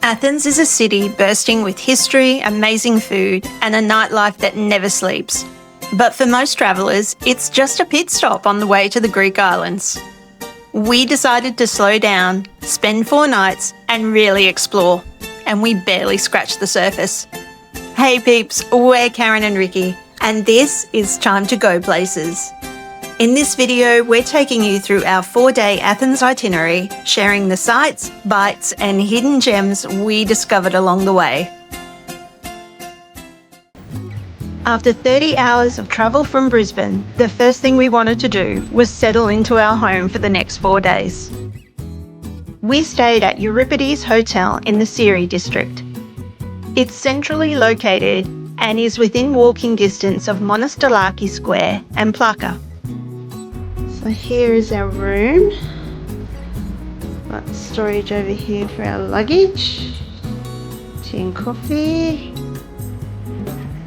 Athens is a city bursting with history, amazing food, and a nightlife that never sleeps. But for most travellers, it's just a pit stop on the way to the Greek islands. We decided to slow down, spend 4 nights, and really explore. And we barely scratched the surface. Hey peeps, we're Karen and Ricky, and this is Time to Go Places. In this video, we're taking you through our 4-day Athens itinerary, sharing the sights, bites, and hidden gems we discovered along the way. After 30 hours of travel from Brisbane, the first thing we wanted to do was settle into our home for the next 4 days. We stayed at Evripides Hotel in the Psiri district. It's centrally located and is within walking distance of Monastiraki Square and Plaka. So here is our room. Got storage over here for our luggage. Tea and coffee.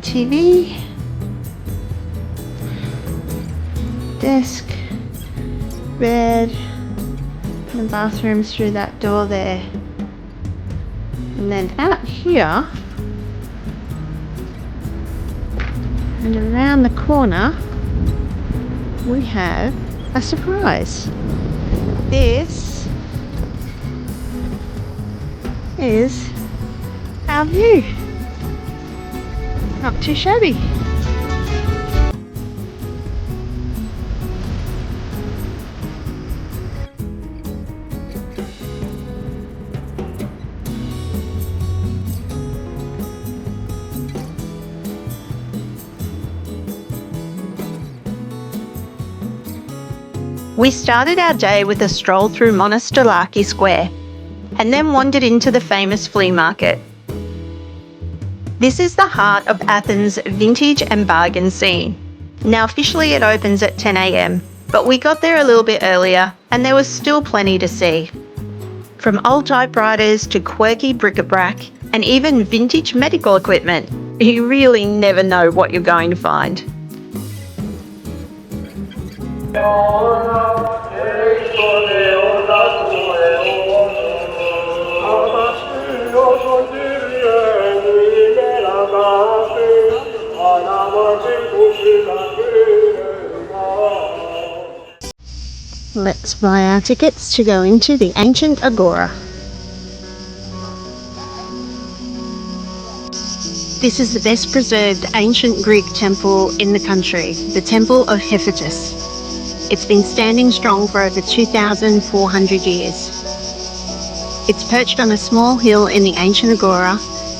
TV. Desk. Bed. And the bathroom's through that door there. And then out here and around the corner we have a surprise. This is our view. Not too shabby. We started our day with a stroll through Monastiraki Square and then wandered into the famous flea market. This is the heart of Athens' vintage and bargain scene. Now officially it opens at 10 a.m, but we got there a little bit earlier and there was still plenty to see. From old typewriters to quirky bric-a-brac and even vintage medical equipment, you really never know what you're going to find. Let's buy our tickets to go into the ancient Agora. This is the best preserved ancient Greek temple in the country, the Temple of Hephaestus. It's been standing strong for over 2,400 years. It's perched on a small hill in the ancient Agora,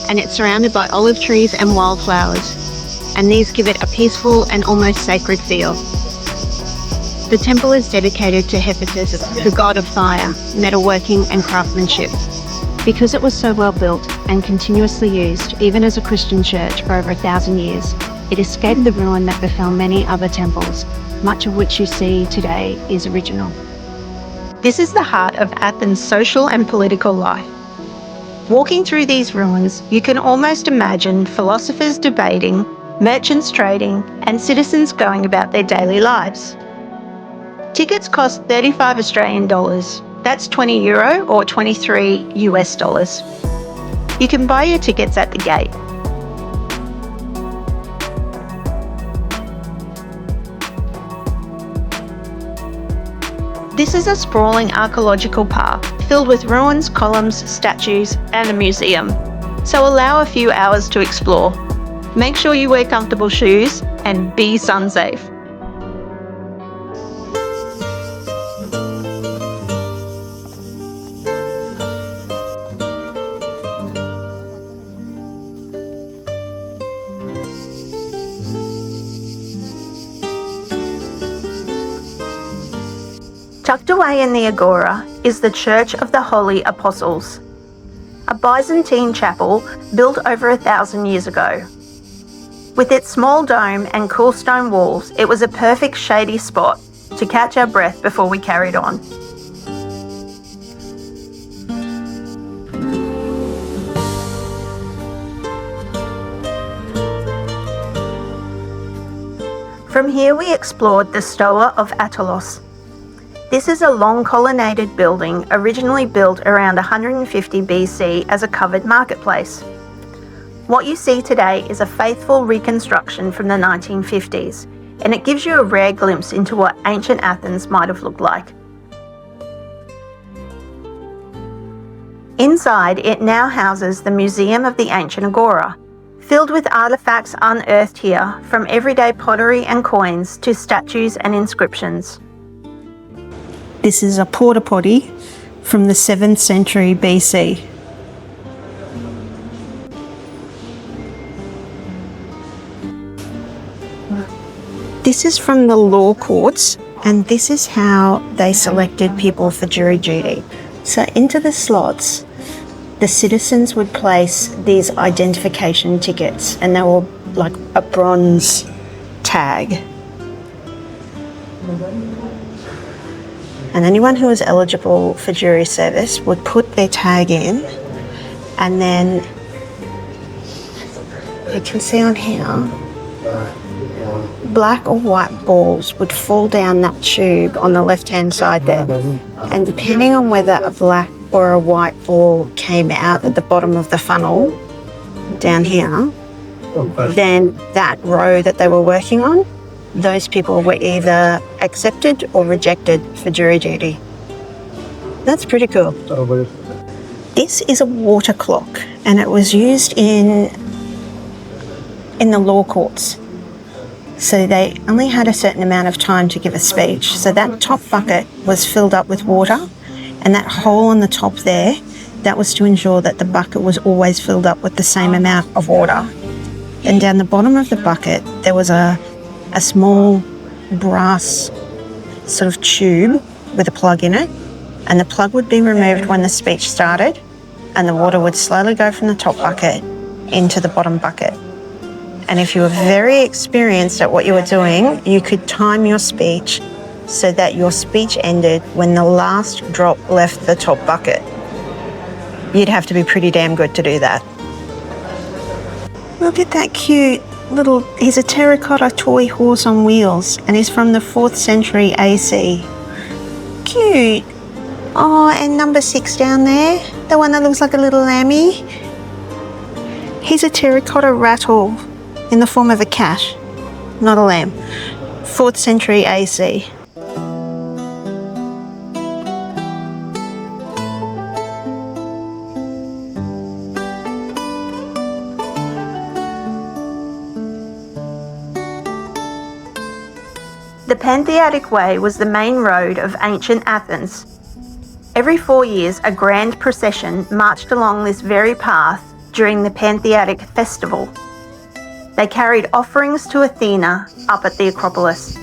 and it's surrounded by olive trees and wildflowers, and these give it a peaceful and almost sacred feel. The temple is dedicated to Hephaestus, the god of fire, metalworking and craftsmanship. Because it was so well built and continuously used, even as a Christian church for over 1,000 years, it escaped the ruin that befell many other temples, much of which you see today is original. This is the heart of Athens' social and political life. Walking through these ruins, you can almost imagine philosophers debating, merchants trading, and citizens going about their daily lives. Tickets cost 35 Australian dollars. That's 20 euro or 23 US dollars. You can buy your tickets at the gate. This is a sprawling archaeological park filled with ruins, columns, statues, and a museum. So allow a few hours to explore. Make sure you wear comfortable shoes and be sun safe. Tucked away in the Agora is the Church of the Holy Apostles, a Byzantine chapel built over 1,000 years ago. With its small dome and cool stone walls, it was a perfect shady spot to catch our breath before we carried on. From here we explored the Stoa of Attalos. This is a long colonnaded building originally built around 150 BC as a covered marketplace. What you see today is a faithful reconstruction from the 1950s, and it gives you a rare glimpse into what ancient Athens might have looked like. Inside, it now houses the Museum of the Ancient Agora, filled with artefacts unearthed here, from everyday pottery and coins to statues and inscriptions. This is a porta potty from the 7th century BC. This is from the law courts, and this is how they selected people for jury duty. So into the slots, the citizens would place these identification tickets, and they were like a bronze tag. And anyone who was eligible for jury service would put their tag in, and then you can see on here, black or white balls would fall down that tube on the left-hand side there. And depending on whether a black or a white ball came out at the bottom of the funnel, down here, then that row that they were working on, those people were either accepted or rejected for jury duty. That's pretty cool. This is a water clock, and it was used in the law courts. So they only had a certain amount of time to give a speech. So that top bucket was filled up with water, and that hole on the top there, that was to ensure that the bucket was always filled up with the same amount of water. And down the bottom of the bucket, there was a small brass sort of tube with a plug in it, and the plug would be removed when the speech started, and the water would slowly go from the top bucket into the bottom bucket. And if you were very experienced at what you were doing, you could time your speech so that your speech ended when the last drop left the top bucket. You'd have to be pretty damn good to do that. Look at that cute little, he's a terracotta toy horse on wheels, and he's from the 4th century AC. Cute. Oh, and number 6 down there, the one that looks like a little lammy. He's a terracotta rattle in the form of a cat, not a lamb. 4th century AC. The Pantheatic Way was the main road of ancient Athens. Every 4 years, a grand procession marched along this very path during the Pantheatic Festival. They carried offerings to Athena up at the Acropolis.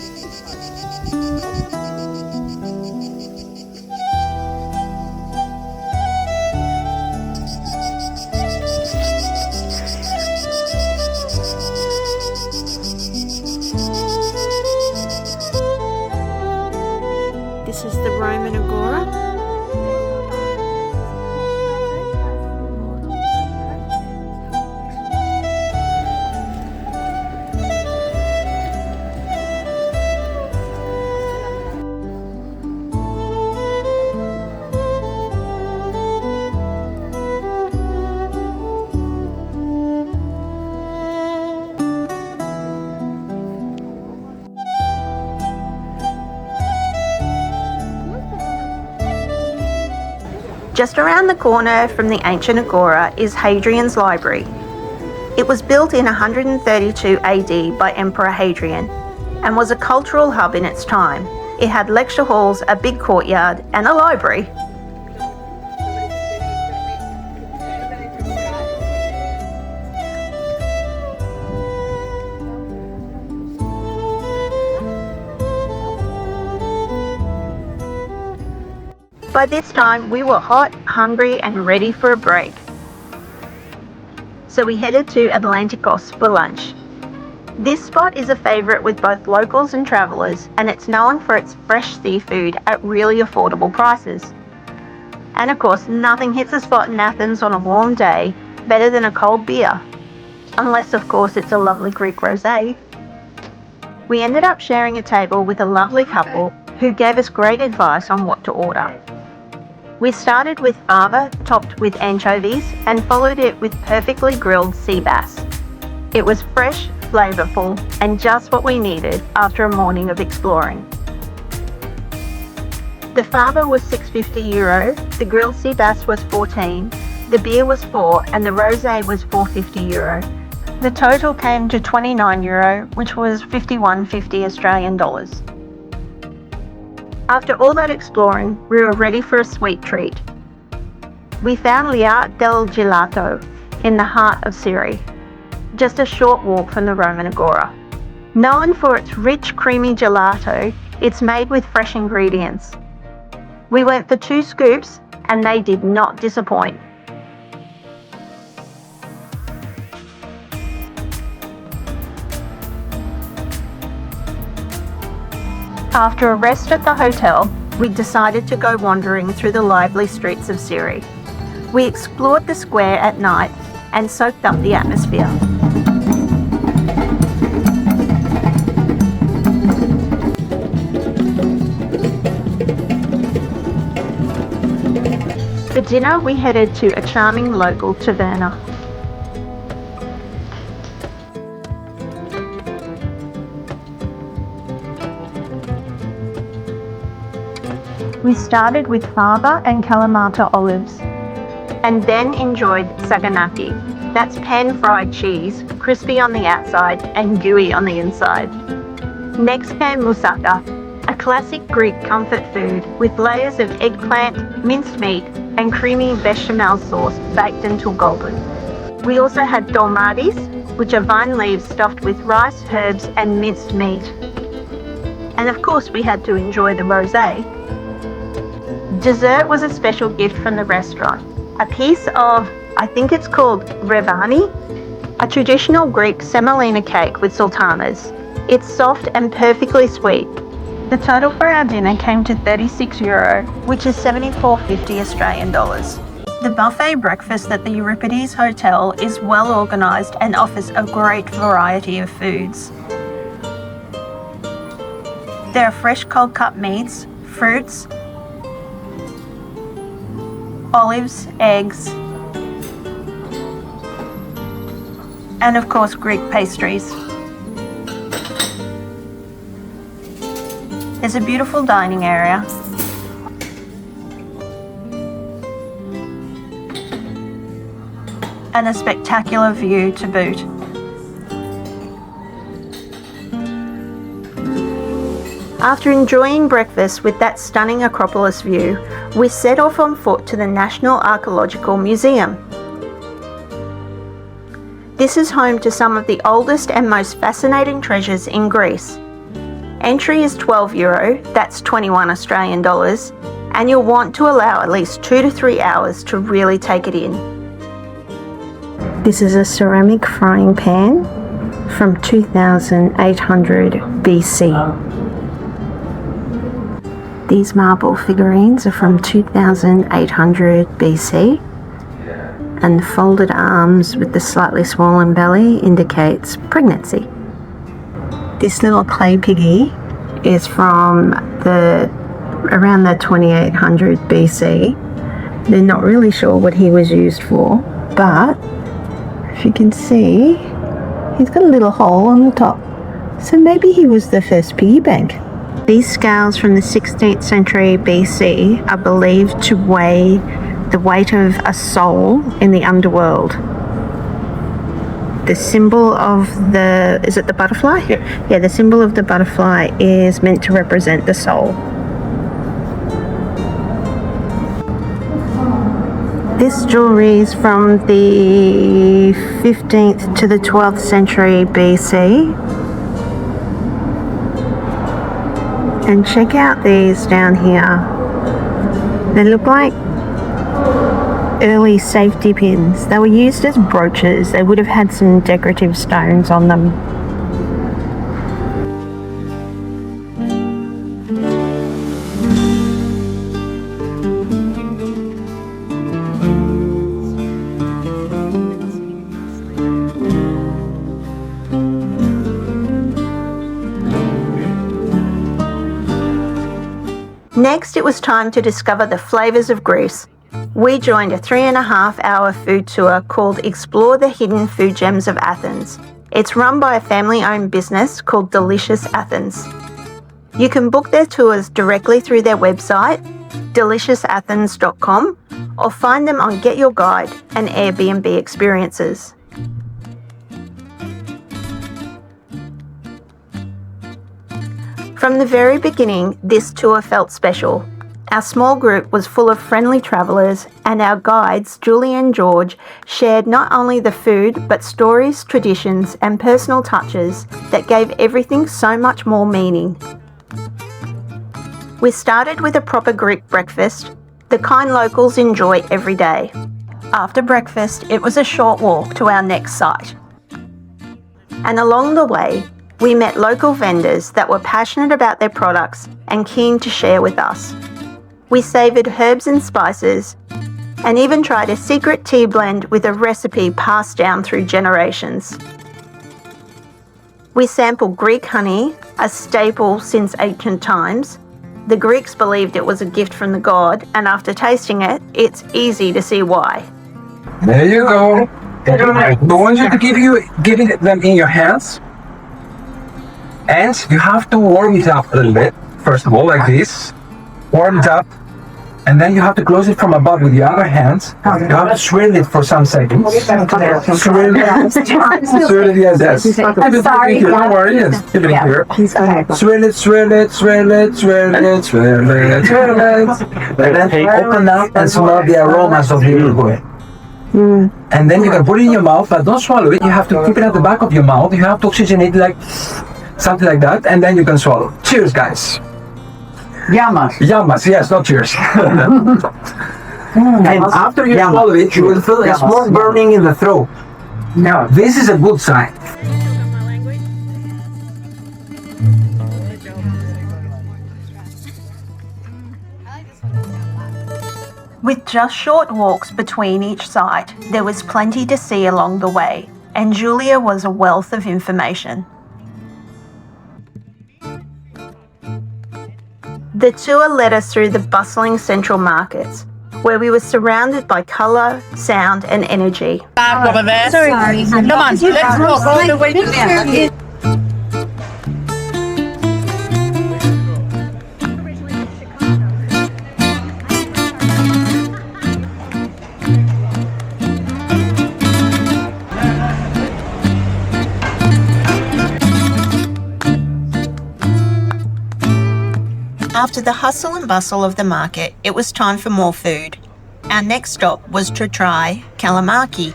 This is the Roman Agora. Just around the corner from the ancient Agora is Hadrian's Library. It was built in 132 AD by Emperor Hadrian and was a cultural hub in its time. It had lecture halls, a big courtyard, and a library. By this time, we were hot, hungry, and ready for a break. So we headed to Atlantikos for lunch. This spot is a favourite with both locals and travellers, and it's known for its fresh seafood at really affordable prices. And of course, nothing hits a spot in Athens on a warm day better than a cold beer. Unless, of course, it's a lovely Greek rosé. We ended up sharing a table with a lovely couple who gave us great advice on what to order. We started with fava topped with anchovies and followed it with perfectly grilled sea bass. It was fresh, flavourful and just what we needed after a morning of exploring. The fava was €6.50, the grilled sea bass was $14, the beer was €4 and the rosé was €4.50. The total came to €29, which was 51.50 Australian dollars. After all that exploring, we were ready for a sweet treat. We found Flea del Gelato in the heart of Psiri, just a short walk from the Roman Agora. Known for its rich, creamy gelato, it's made with fresh ingredients. We went for 2 scoops and they did not disappoint. After a rest at the hotel, we decided to go wandering through the lively streets of Psiri. We explored the square at night and soaked up the atmosphere. For dinner, we headed to a charming local taverna. We started with fava and Kalamata olives, and then enjoyed saganaki. That's pan-fried cheese, crispy on the outside and gooey on the inside. Next came moussaka, a classic Greek comfort food with layers of eggplant, minced meat and creamy bechamel sauce baked until golden. We also had dolmades, which are vine leaves stuffed with rice, herbs and minced meat. And of course we had to enjoy the rosé. Dessert was a special gift from the restaurant. A piece of, I think it's called revani, a traditional Greek semolina cake with sultanas. It's soft and perfectly sweet. The total for our dinner came to €36, which is 74.50 Australian dollars. The buffet breakfast at the Evripides Hotel is well organised and offers a great variety of foods. There are fresh cold cut meats, fruits, olives, eggs, and of course Greek pastries. There's a beautiful dining area and a spectacular view to boot. After enjoying breakfast with that stunning Acropolis view, we set off on foot to the National Archaeological Museum. This is home to some of the oldest and most fascinating treasures in Greece. Entry is €12, that's 21 Australian dollars, and you'll want to allow at least 2 to 3 hours to really take it in. This is a ceramic frying pan from 2800 BC. These marble figurines are from 2800 BC, and the folded arms with the slightly swollen belly indicates pregnancy. This little clay piggy is from around the 2800 BC. They're not really sure what he was used for, but if you can see, he's got a little hole on the top. So maybe he was the first piggy bank. These scales from the 16th century BC are believed to weigh the weight of a soul in the underworld. The symbol of is it the butterfly? Yeah, the symbol of the butterfly is meant to represent the soul. This jewellery is from the 15th to the 12th century BC. And check out these down here. They look like early safety pins. They were used as brooches. They would have had some decorative stones on them. Next, it was time to discover the flavours of Greece. We joined a 3.5-hour food tour called Explore the Hidden Food Gems of Athens. It's run by a family-owned business called Delicious Athens. You can book their tours directly through their website, deliciousathens.com, or find them on Get Your Guide and Airbnb Experiences. From the very beginning, this tour felt special. Our small group was full of friendly travellers, and our guides, Julie and George, shared not only the food but stories, traditions and personal touches that gave everything so much more meaning. We started with a proper Greek breakfast, the kind locals enjoy every day. After breakfast, it was a short walk to our next site. And along the way, we met local vendors that were passionate about their products and keen to share with us. We savoured herbs and spices and even tried a secret tea blend with a recipe passed down through generations. We sampled Greek honey, a staple since ancient times. The Greeks believed it was a gift from the god, and after tasting it, it's easy to see why. There you go. I want you to give them in your hands. And you have to warm it up a little bit, first of all, like this. Warm it up, and then you have to close it from above with the other hand. You have to swirl it for some seconds. Swirl it, yes. Sorry. Don't worry, yes. Keep it here. Swirl it. And then open up and smell the aromas of the uruguay. And then you can put it in your mouth, but don't swallow it. You have to keep it at the back of your mouth. You have to oxygenate like something like that, and then you can swallow. Cheers, guys. Yamas, yes, not cheers. And after you swallow it, you will feel a small burning in the throat. Now, this is a good sign. With just short walks between each site, there was plenty to see along the way, and Julia was a wealth of information. The tour led us through the bustling central markets, where we were surrounded by colour, sound and energy. Sorry. Come on, let's walk all the way to the end. After the hustle and bustle of the market, it was time for more food. Our next stop was to try calamari.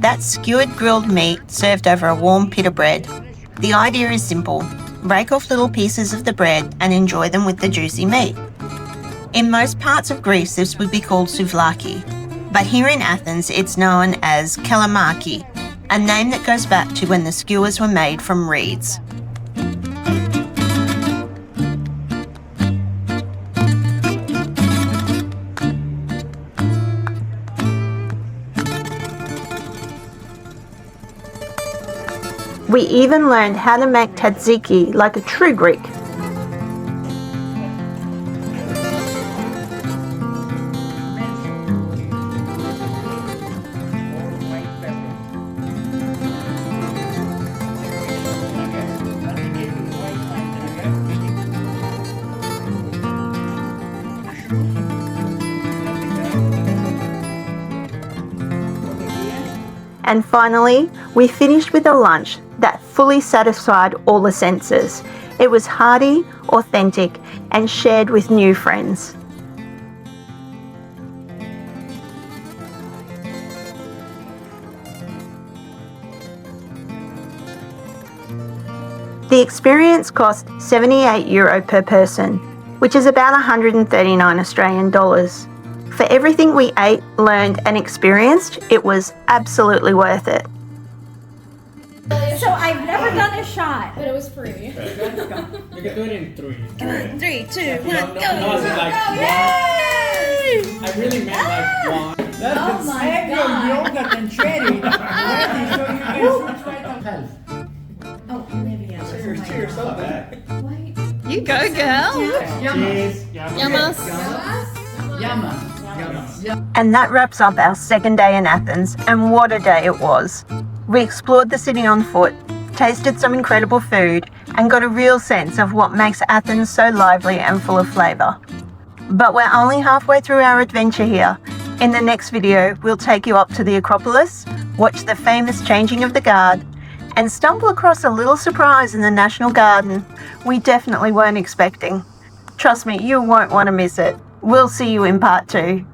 That's skewered grilled meat served over a warm pita bread. The idea is simple. Break off little pieces of the bread and enjoy them with the juicy meat. In most parts of Greece, this would be called souvlaki, but here in Athens, it's known as calamari, a name that goes back to when the skewers were made from reeds. We even learned how to make tzatziki like a true Greek. And finally, we finished with a lunch that fully satisfied all the senses. It was hearty, authentic, and shared with new friends. The experience cost €78 per person, which is about 139 Australian dollars. For everything we ate, learned, and experienced, it was absolutely worth it. So I've never done a shot. But it was free. You can do it in three. Come on, 3, 2, 1, go! No, it's like Yay! I really meant like one. Oh my god! Yoga and cherry. Ready, so you can switch right on health. Oh, Olivia. Cheers, cheers, up back. Wait. You go, girl. Cheers. Yamas. And that wraps up our second day in Athens, and what a day it was. We explored the city on foot, tasted some incredible food, and got a real sense of what makes Athens so lively and full of flavour. But we're only halfway through our adventure here. In the next video, we'll take you up to the Acropolis, watch the famous changing of the guard, and stumble across a little surprise in the National Garden we definitely weren't expecting. Trust me, you won't want to miss it. We'll see you in part 2.